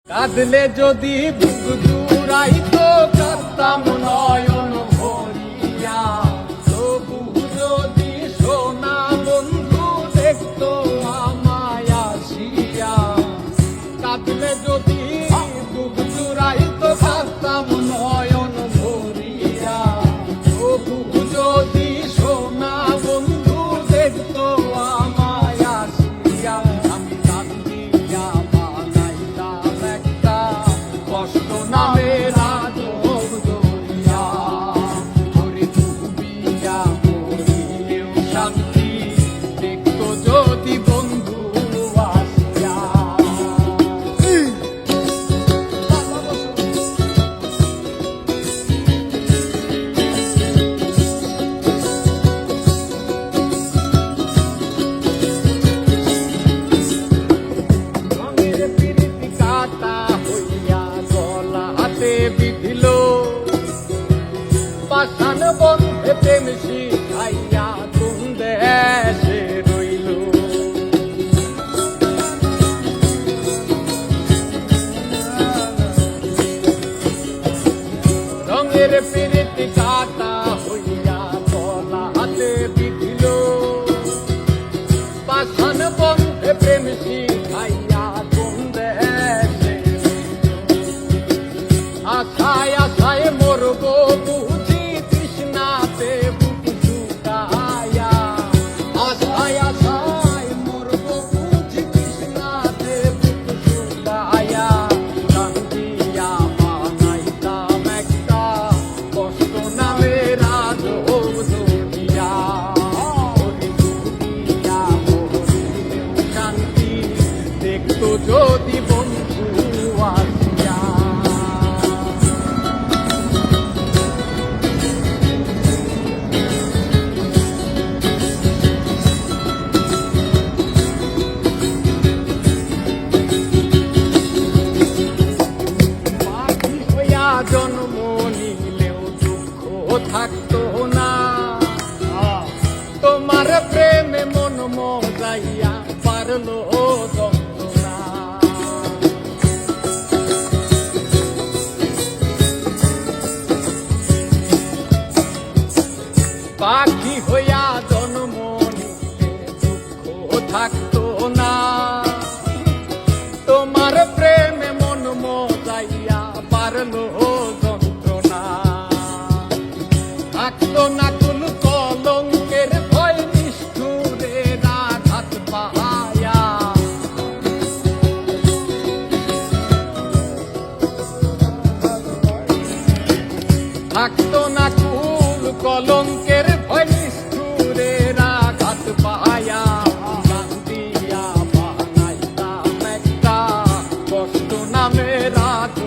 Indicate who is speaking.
Speaker 1: কাঁদলে যদি বুক জুড়াইতো কাঁদতাম নয়ন ভরিয়া, তবু যদি সোনা বন্ধু দেখতো আমায় আসিয়া। কাঁদলে যদি বুক জুড়াইতো কাঁদতাম নয়ন ভরিয়া, তবু যদি সোনা বন্ধু দেখতো আমায় আসিয়া। আমি কান্দিয়া বানাইতাম একটা কষ্ট নামের আজব দরিয়া, ওরে ডুবিয়া মরিলেও শান্তি দেখতো যদি বন্ধু আসিয়া। রঙের পিরিতি কাটা হইয়া গলা হাতে বিধিল, পাষাণ বন্ধে প্রেম শিখাইয়া কোন দেশে রইল। রঙের পিরিতি কাটা হইয়া গলা হাতে বিধিল, পাষাণ বন্ধে প্রেম শিখাইয়া কোন দেশে রইল। আশায় আশায় মরব বুঝি তৃষ্ণাতে বুক শুকায়া, আশায় আশায় মরব বুঝি তৃষ্ণাতে বুক শুকায়া। কান্দিয়া বানাইতাম একটা কষ্ট নামের আজব দরিয়া, ওরে ডুবিয়া মরিলেও শান্তি দেখতো যদি বন্ধু আসিয়া। পাখি হইয়া জন্ম নিলেও দুঃখ থাকতো না, তোমার প্রেমে মন মজাইয়া পারলো যন্ত্রণা। পাখি হইয়া জন্ম নিলে দুঃখ থাকতো না, তোমার প্রেমে মন মজাইয়া পারলো যন্ত্রণা। থাকতো না কোন কলঙ্কের ভয় নিষ্ঠুরের আঘাত পাহায়া। থাকতো না কুল কলঙ্কের ভয় নিষ্ঠুরের আঘাত পাহায়া। কান্দিয়া বানাইতাম একটা কষ্ট নামের আজব